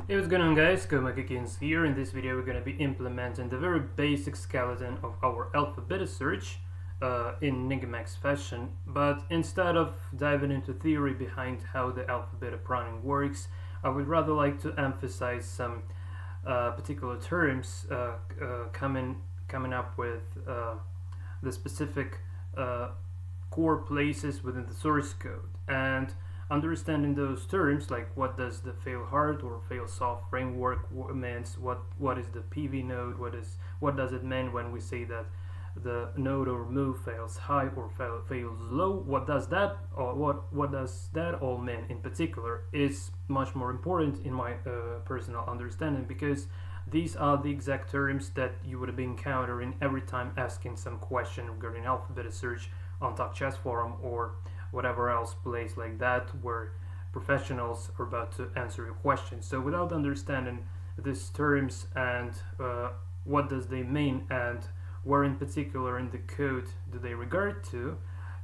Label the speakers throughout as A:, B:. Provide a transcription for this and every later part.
A: Hey, what's going on, guys? Komakikins here. In this video we're going to be implementing the very basic skeleton of our alpha beta search in NEGAMAX fashion, but instead of diving into theory behind how the alpha beta pruning works, I would rather like to emphasize some particular terms coming up with the specific core places within the source code, and understanding those terms, like what does the fail hard or fail soft framework means, what is the PV node, what does it mean when we say that the node or move fails high or fails low, what does that all mean in particular is much more important in my personal understanding, because these are the exact terms that you would be encountering every time asking some question regarding alpha beta search on Top Chess Forum or whatever else place like that where professionals are about to answer your question. So without understanding these terms and what does they mean and where in particular in the code do they regard to,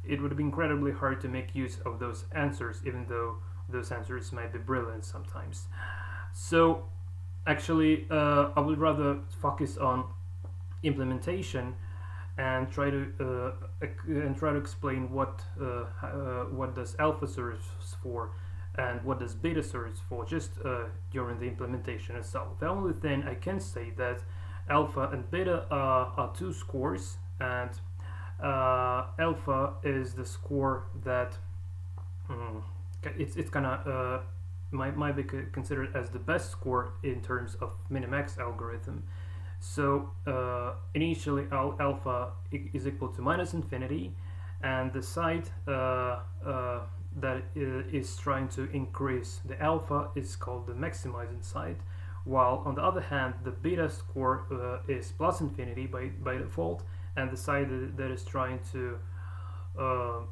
A: it would be incredibly hard to make use of those answers, even though those answers might be brilliant sometimes. So actually I would rather focus on implementation and try to explain what does alpha serve for and what does beta serve for, just during the implementation itself. The only thing I can say that alpha and beta are two scores, and alpha is the score that it's gonna might be considered as the best score in terms of min-max algorithm. So initially alpha is equal to -infinity, and the side that is trying to increase the alpha is called the maximizing side, while on the other hand the beta score is +infinity by default, and the side that is trying to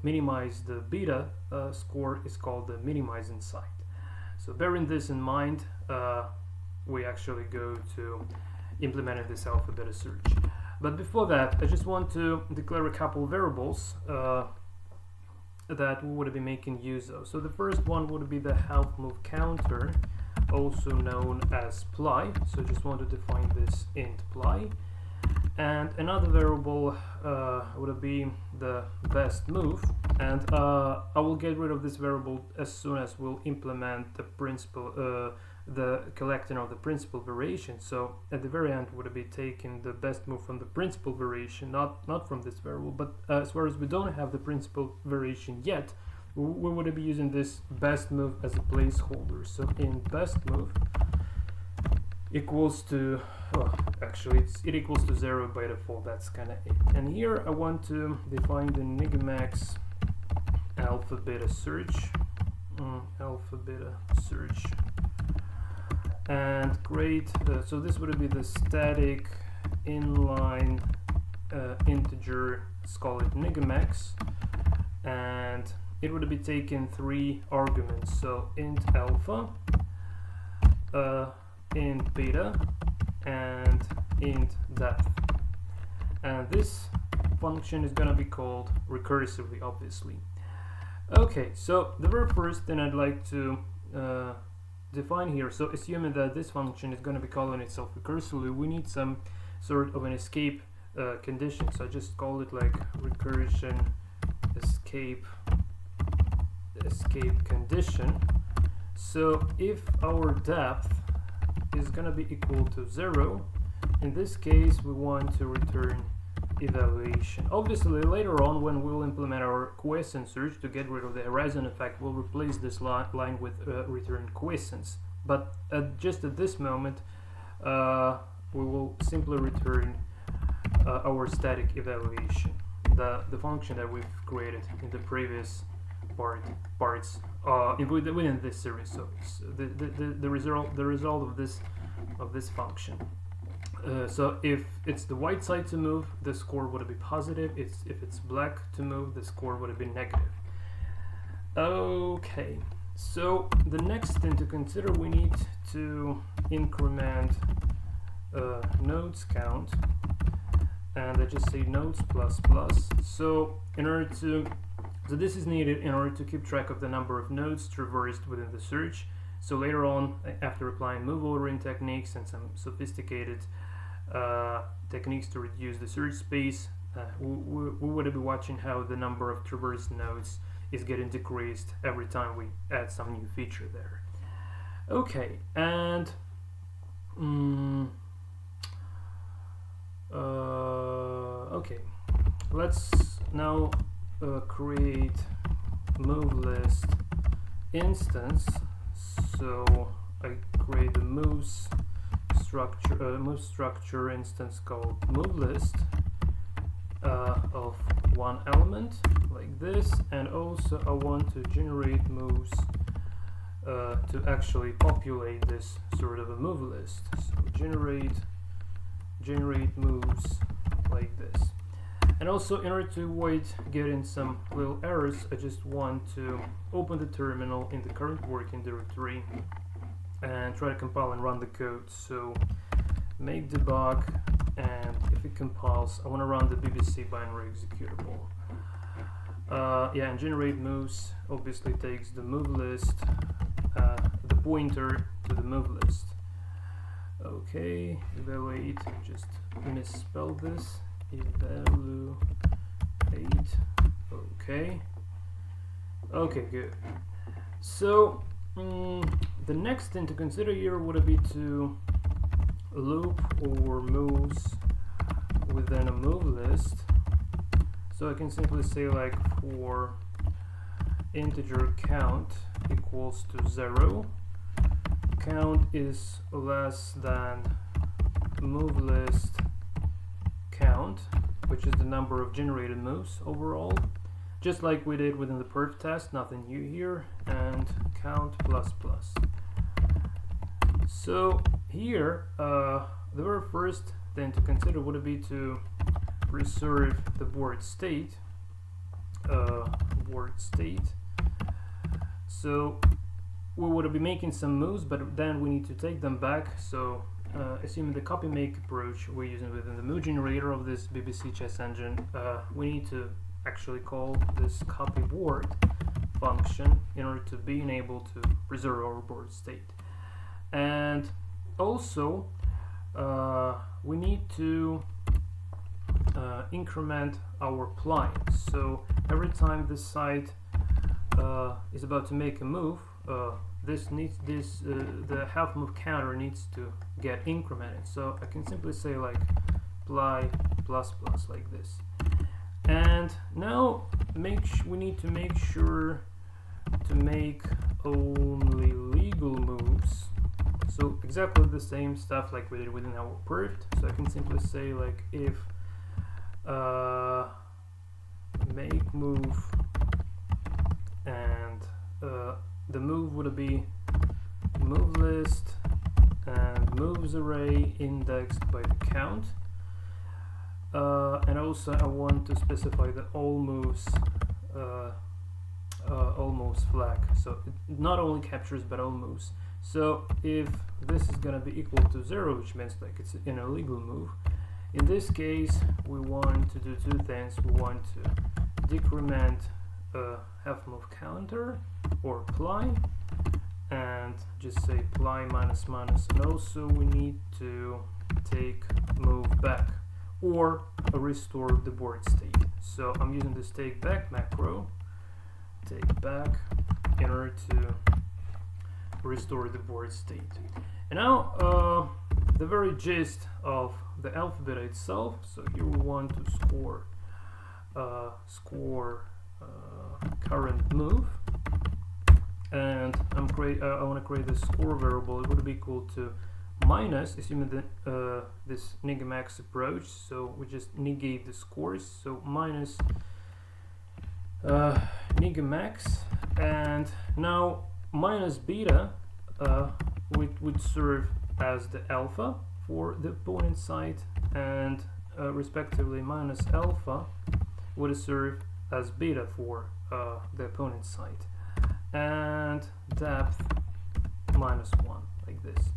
A: minimize the beta score is called the minimizing side. So bearing this in mind, we actually go to implementing this alpha beta search. But before that, I just want to declare a couple of variables that we would be making use of. So the first one would be the half move counter, also known as ply. So I just want to define this int ply. And another variable would be the best move, and I will get rid of this variable as soon as we'll implement the principal the collecting of the principal variation. So at the very end would be taking the best move from the principal variation, not from this variable. But as far as we don't have the principal variation yet, we would be using this best move as a placeholder. So in best move equals to, well, actually it equals to 0 by default. That's kind of it. And here I want to define the NEGAMAX alpha beta search, and create so this would be the static inline integer, let's call it NEGAMAX, and it would be taking 3 arguments, so int alpha, int beta, and int depth. And this function is going to be called recursively, obviously. Okay, so the very first thing I'd like to define here, so assuming that this function is going to be calling itself recursively, we need some sort of an escape condition. So I just call it like recursion escape condition. So if our depth is going to be equal to 0, in this case we want to return evaluation. Obviously later on, when we'll implement our quiescence search to get rid of the horizon effect, we'll replace this line with return quiescence. But just at this moment we will simply return our static evaluation, the function that we've created in the previous parts within this series. So it's the result of this function. So if it's the white side to move, the score would be positive. If it's black to move, the score would be negative. Okay, so the next thing to consider, we need to increment nodes count, and I just say nodes plus plus. So this is needed in order to keep track of the number of nodes traversed within the search. So later on, after applying move ordering techniques and some sophisticated techniques to reduce the search space, we would be watching how the number of traverse nodes is getting decreased every time we add some new feature there. Okay, and okay, let's now create move list instance. So I create the move structure instance called move list of one element like this, and also I want to generate moves to actually populate this sort of a move list. So generate moves like this. And also, in order to avoid getting some little errors, I just want to open the terminal in the current working directory and try to compile and run the code. So make debug, and if it compiles, I want to run the BBC binary executable. Yeah, and generate moves obviously takes the move list, the pointer to the move list. Okay, evaluate, just misspelled this. Evaluate. Okay, good. So the next thing to consider here would be to loop over moves within a move list. So I can simply say, like, for integer count equals to 0, count is less than move list count, which is the number of generated moves overall, just like we did within the perf test, nothing new here, and count plus plus. So here the very first thing to consider would be to preserve the board state. So we would be making some moves, but then we need to take them back. So assuming the copy make approach we're using within the move generator of this BBC chess engine, we need to actually call this copy board function in order to being able to preserve our board state. And also we need to increment our ply. So every time this site is about to make a move, the half move counter needs to get incremented. So I can simply say, like, ply plus plus like this. And now we need to make sure to make only legal moves. So exactly the same stuff like we did within our perf. So I can simply say, like, if make move, and the move would be move list and moves array indexed by the count, and also I want to specify the all moves flag, so it not only captures but all moves. So if this is gonna be equal to 0, which means like it's an illegal move, in this case we want to do two things. We want to decrement half move counter or ply, and just say ply minus minus, and also we need to take move back or restore the board state. So I'm using this take back macro, take back, in order to restore the board state. And now the very gist of the alpha beta itself. So here we want to score current move, and I want to create the score variable. It would be equal to minus, assuming that this NEGAMAX approach, so we just negate the scores, so minus NEGAMAX, and now minus beta would serve as the alpha for the opponent side, and respectively minus alpha would serve as beta for the opponent side, and depth minus 1 like this.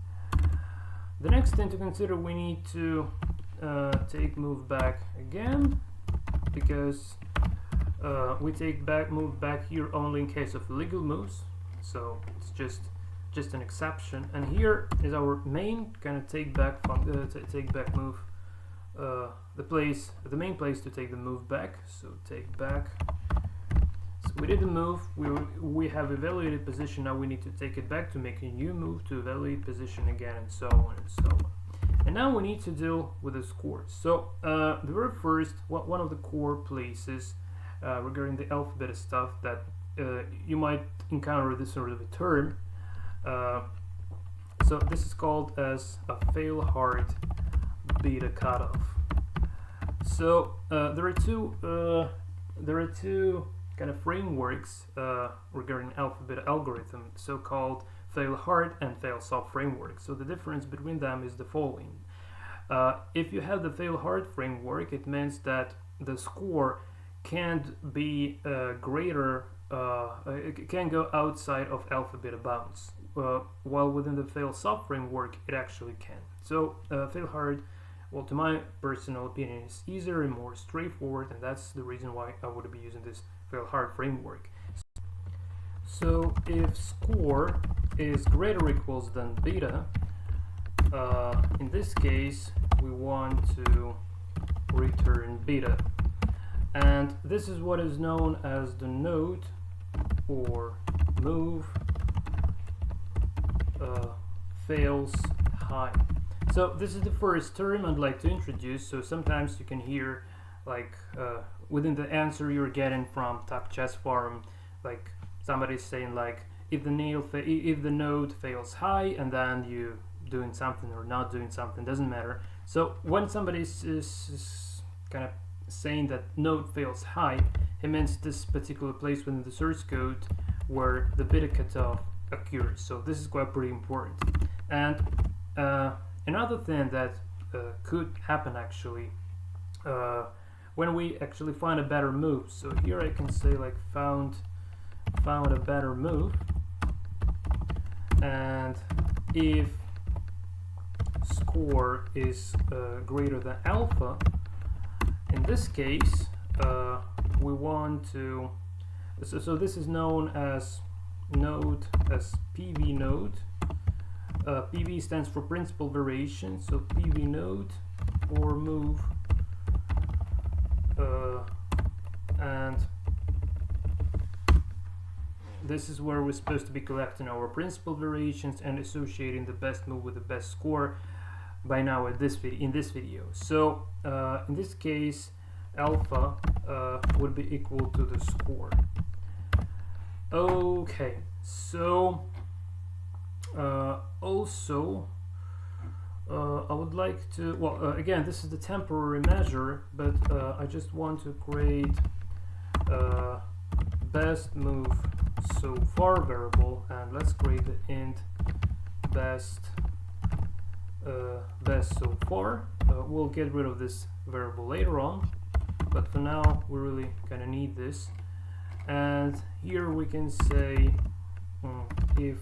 A: The next thing to consider, we need to take move back again, because we take move back here only in case of legal moves. So it's just just an exception. And here is our main kind of take back move. The main place to take the move back. So take back. So we did the move. We have evaluated position. Now we need to take it back to make a new move to evaluate position again, and so on and so on. And now we need to deal with the scores. So the very first, one of the core places regarding the alpha beta stuff that you might encounter this sort of a term. So this is called as a fail hard beta cutoff. So there are two kind of frameworks regarding alpha beta algorithm, so-called fail hard and fail soft framework. So the difference between them is the following. If you have the fail hard framework, it means that the score can't be greater, it can go outside of alpha beta bounds, while within the fail soft framework it actually can. So fail hard, well, to my personal opinion, is easier and more straightforward, and that's the reason why I would be using this fail hard framework. So if score is greater or equals than beta, in this case we want to return beta, and this is what is known as the node or move fails high. So this is the first term I'd like to introduce. So sometimes you can hear, like within the answer you're getting from Top Chess Forum, like somebody's saying like if the node fails high, and then you doing something or not doing something, doesn't matter. So when somebody is kind of saying that node fails high, it means this particular place within the source code where the beta cutoff occurs. So this is quite pretty important. And another thing that could happen actually when we actually find a better move. So here I can say like found a better move, and if score is greater than alpha, in this case we want to, so this is known as node, as PV node. PV stands for principal variation, so PV node or move, and this is where we're supposed to be collecting our principal variations and associating the best move with the best score by now in this video. So in this case alpha would be equal to the score. Okay, so also I would like to, well, again, this is the temporary measure, but I just want to create best move so far variable, and let's create the int best so far. We'll get rid of this variable later on, but for now we really kind of need this. And here we can say if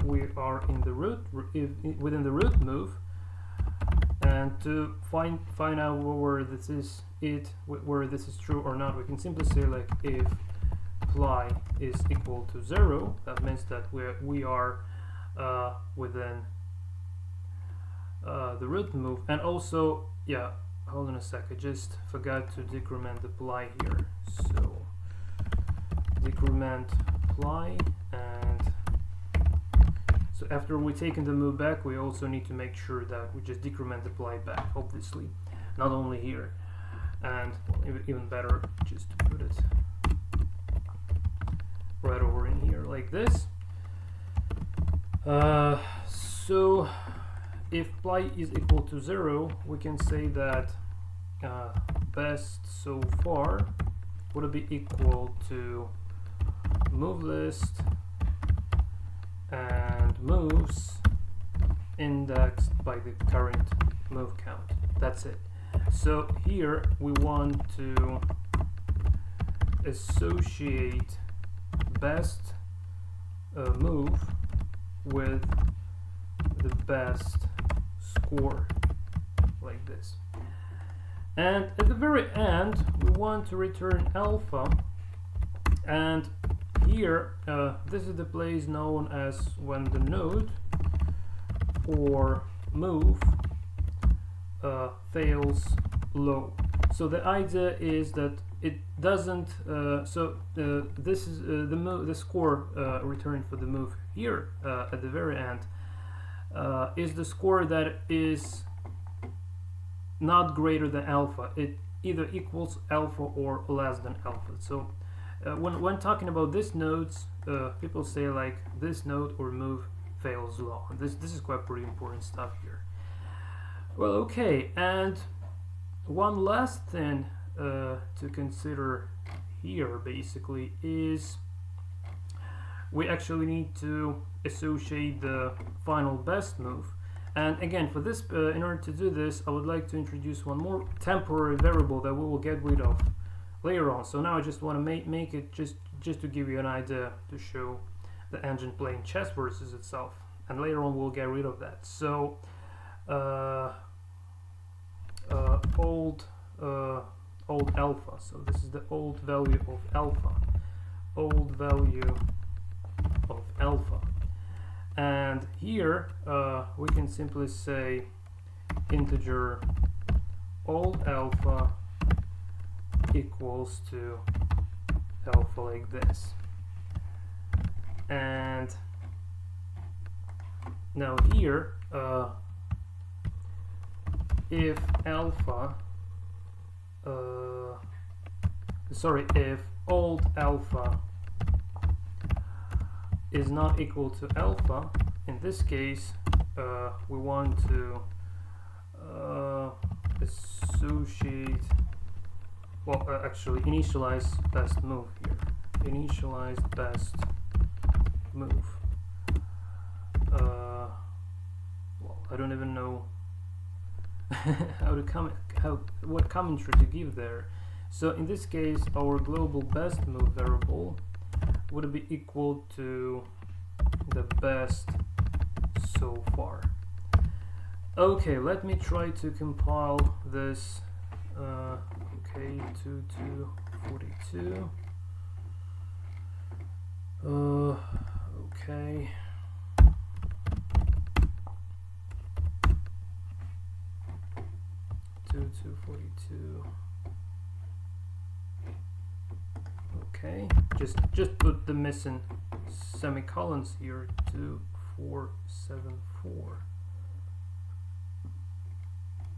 A: we are in the root, within the root move, and to find out where this is where this is true or not, we can simply say like if apply is equal to 0. That means that we are within the root move. And also, yeah, hold on a sec, I just forgot to decrement apply here. So decrement apply, and so after we've taken the move back, we also need to make sure that we just decrement apply back, obviously, not only here. And well, even better, just to put it right over in here like this. So if apply is equal to 0, we can say that best so far would be equal to move list and moves indexed by the current move count. That's it. So here we want to associate best move with the best score, like this. And at the very end we want to return alpha, and here, this is the place known as when the node or move fails low. So the idea is that it doesn't. This is the score returned for the move here at the very end is the score that is not greater than alpha. It either equals alpha or less than alpha. So when talking about these nodes, people say like this node or move fails low. This is quite pretty important stuff here. Well, okay, and one last thing to consider here basically is we actually need to associate the final best move. And again, for this, in order to do this, I would like to introduce one more temporary variable that we will get rid of later on. So now I just want to make it just to give you an idea to show the engine playing chess versus itself, and later on we'll get rid of that. So old alpha. So this is the old value of alpha. Old value of alpha. And here we can simply say integer old alpha equals to alpha like this. And now here if alpha if old alpha is not equal to alpha, in this case we want to associate, well, actually initialize best move here. Initialize best move. Well, I don't even know what commentary to give there. So in this case, our global best move variable would be equal to the best so far. Okay, let me try to compile this. Okay, 2242. Okay. Two 42. Okay, just put the missing semicolons here. 2474.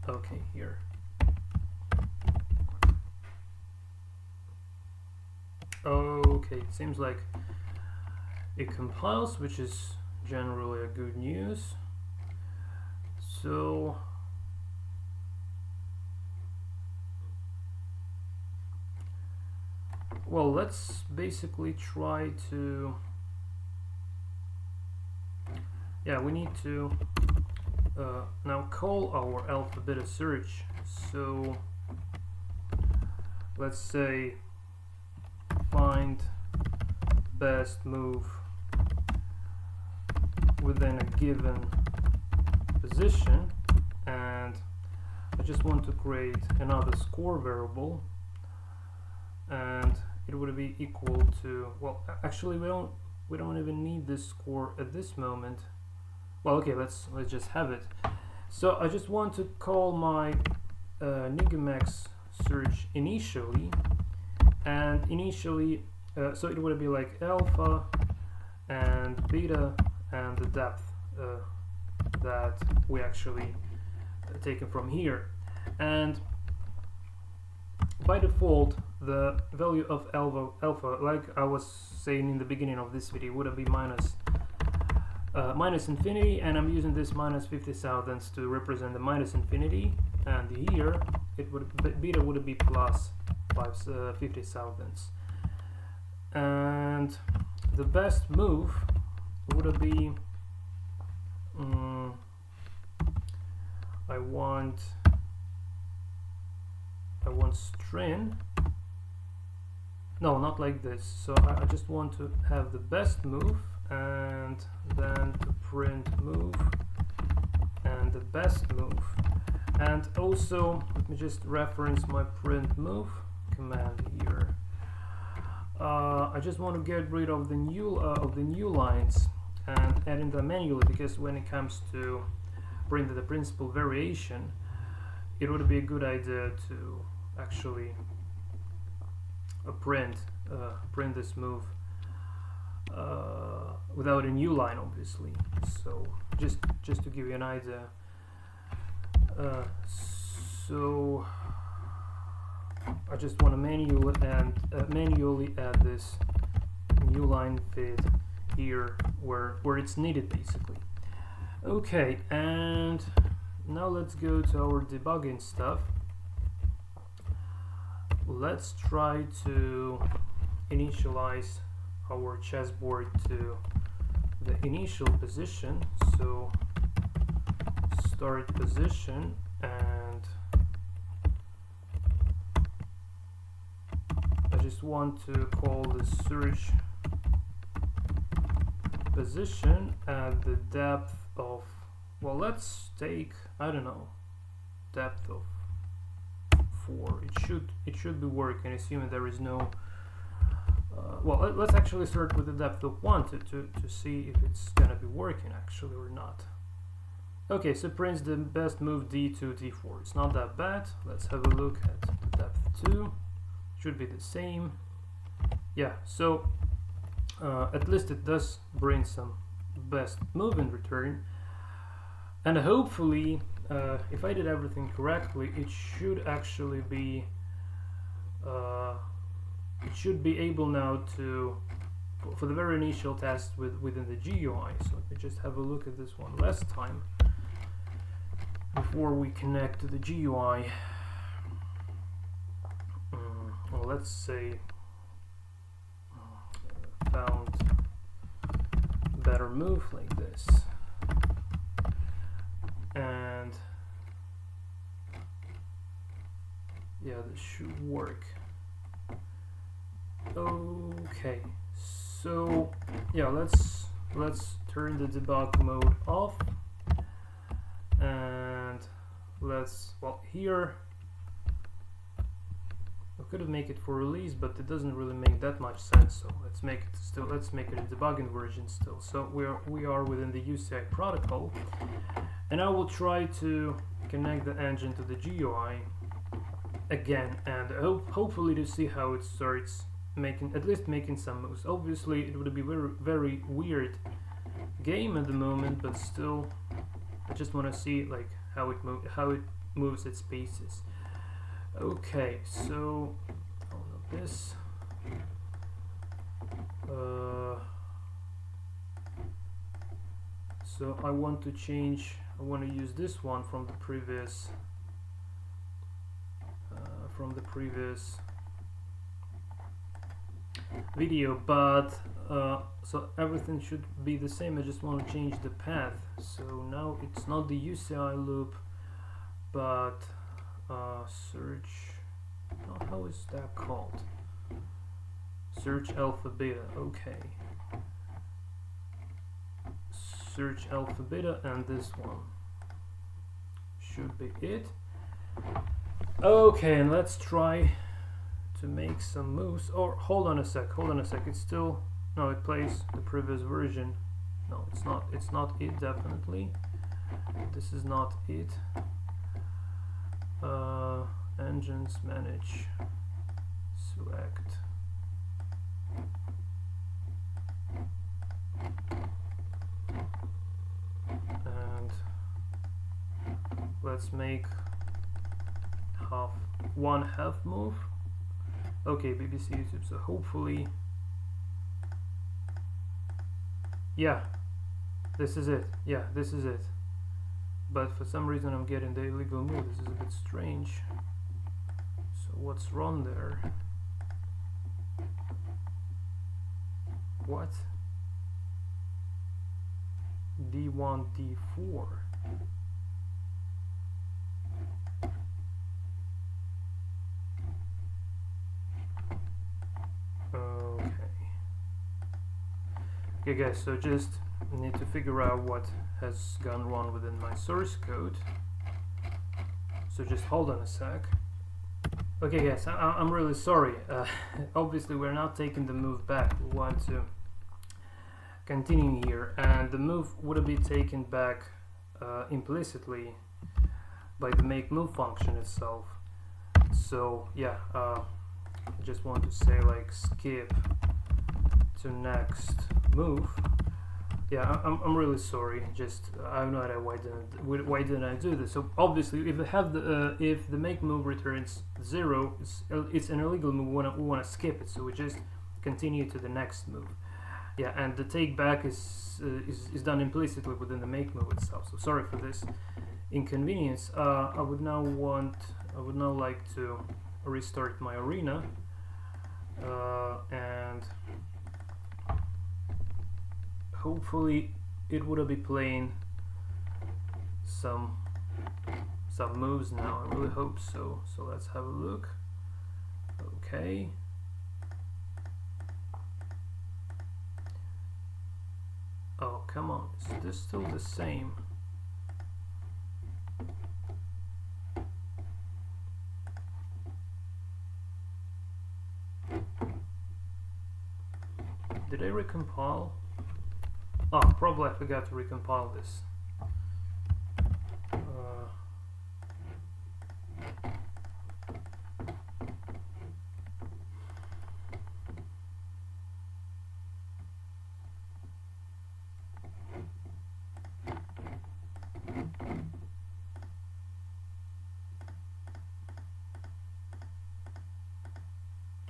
A: Okay, here. Okay, it seems like it compiles, which is generally a good news. So well, let's basically try to, we need to now call our alpha beta search. So let's say find best move within a given position, and I just want to create another score variable, and it would be equal to, well, actually we don't even need this score at this moment. Well, okay, let's just have it. So I just want to call my NEGAMAX search initially, and initially so it would be like alpha and beta and the depth that we actually taken from here. And by default, the value of alpha, like I was saying in the beginning of this video, would be minus infinity, and I'm using this minus 50 thousandths to represent the minus infinity, and here it would beta would be plus 50 thousandths, and the best move would be I want string. No, not like this. So I just want to have the best move, and then to print move and the best move. And also, let me just reference my print move command here. I just want to get rid of the new lines and add in them manually, because when it comes to print the principal variation, it would be a good idea to actually print this move without a new line, obviously. So just to give you an idea, so I just want to manually add this new line fit here where it's needed, basically. Okay, and now let's go to our debugging stuff. Let's try to initialize our chessboard to the initial position. So start position, and I just want to call the search position at the depth of, well, let's take, I don't know, depth of 4. It should be working, assuming there is no well, let's actually start with the depth of 1 to see if it's gonna be working actually or not. Okay, so prints the best move d2, d4. It's not that bad. Let's have a look at the depth 2. Should be the same. Yeah, so at least it does bring some best move in return, and hopefully if I did everything correctly, it should actually be it should be able now to, for the very initial test within the GUI. So let me just have a look at this one last time before we connect to the GUI. Well, let's say found better move like this, and yeah, this should work. Okay, so yeah, let's turn the debug mode off, and let's, well, here I could have made it for release, but it doesn't really make that much sense, so let's make it a debugging version still. So we are within the UCI protocol, and I will try to connect the engine to the GUI again, and hopefully to see how it starts making some moves. Obviously it would be very weird game at the moment, but still I just want to see like how it moves its pieces. Okay, so all of this so I want to use this one from the previous video, but so everything should be the same. I just want to change the path. So now it's not the UCI loop, but search, how is that called? Search alpha beta. Okay, search alpha beta, and this one should be it. Okay, and let's try to make some moves. Or hold on a sec, it's still, no, it plays the previous version. No, it's not it, definitely. This is not it. Engines, manage, select, and let's make one half move. Okay, BBC YouTube, so hopefully, yeah, this is it. Yeah, this is it. But for some reason I'm getting the illegal move. This is a bit strange. So what's wrong there? What? D1, D4. Okay guys, so just need to figure out what has gone wrong within my source code. So just hold on a sec. Okay guys, I'm really sorry. Obviously we're not taking the move back. We want to continue here, and the move would be taken back implicitly by the make move function itself. So yeah, I just want to say like skip to next move. Yeah, I'm really sorry. Just I have no idea why didn't I do this. So obviously, if the make move returns 0, it's an illegal move. We wanna skip it. So we just continue to the next move. Yeah, and the take back is done implicitly within the make move itself. So sorry for this inconvenience. I would now like to restart my arena and hopefully it would be playing some moves now. I really hope so. So let's have a look. Okay. Oh, come on. Is this still the same? Did I recompile? Oh, probably I forgot to recompile this.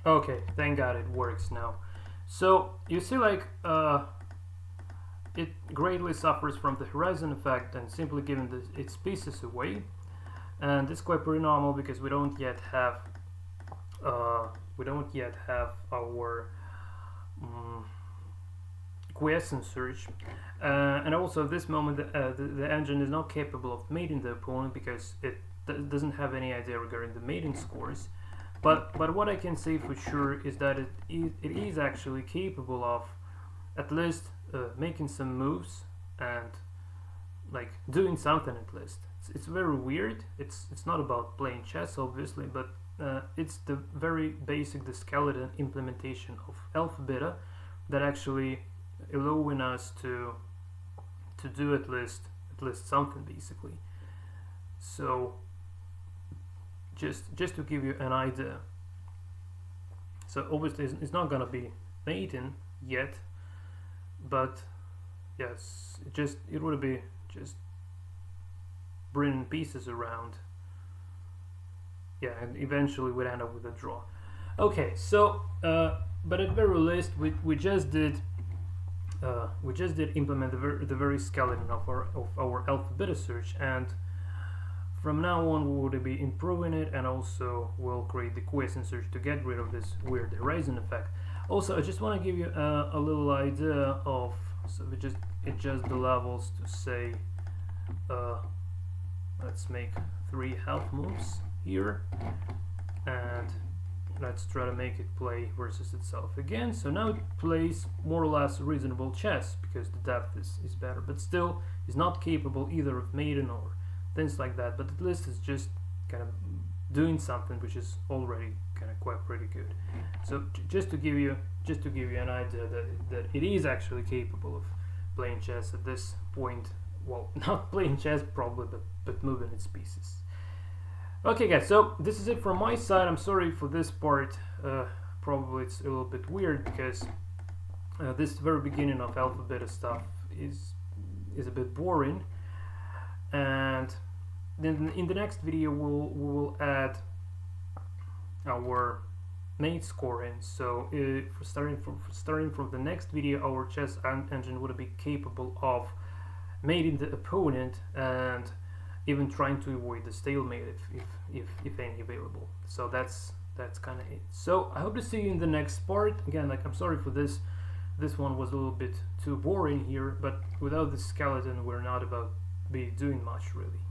A: Okay, thank God it works now. So you see, like it greatly suffers from the Horizon effect and simply giving its pieces away, and it's quite pretty normal because we don't yet have our quiescent search, and also at this moment the engine is not capable of mating the opponent because it doesn't have any idea regarding the mating scores. But what I can say for sure is that it is actually capable of at least making some moves and like doing something at least. It's very weird. It's not about playing chess obviously, but it's the very basic, the skeleton implementation of alpha beta that actually allowing us to do at least something basically. So just to give you an idea, so obviously it's not gonna be mating yet, but yes, it would be just bringing pieces around, yeah, and eventually we'd end up with a draw. Okay, so but at very least we just did implement the very skeleton of our alpha beta search, and from now on we will be improving it, and also we'll create the quiescent search to get rid of this weird Horizon effect. Also, I just want to give you a little idea of, so we just adjust the levels to say, let's make 3 half moves here, and let's try to make it play versus itself again. So now it plays more or less reasonable chess because the depth is better, but still is not capable either of mating or things like that, but at least it's just kind of doing something which is already kind of quite pretty good. So just to give you an idea that it is actually capable of playing chess at this point. Well, not playing chess probably, but moving its pieces. Okay guys, so this is it from my side. I'm sorry for this part. Probably it's a little bit weird because this very beginning of alpha beta stuff is a bit boring. And then in the next video we will add our mate scoring. So for starting from the next video, our chess engine would be capable of mating the opponent and even trying to avoid the stalemate if any available. So that's kind of it. So I hope to see you in the next part. Again, like, I'm sorry for this one was a little bit too boring here, but without the skeleton we're not about be doing much really.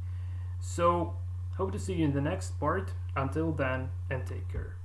A: So hope to see you in the next part. Until then, and take care.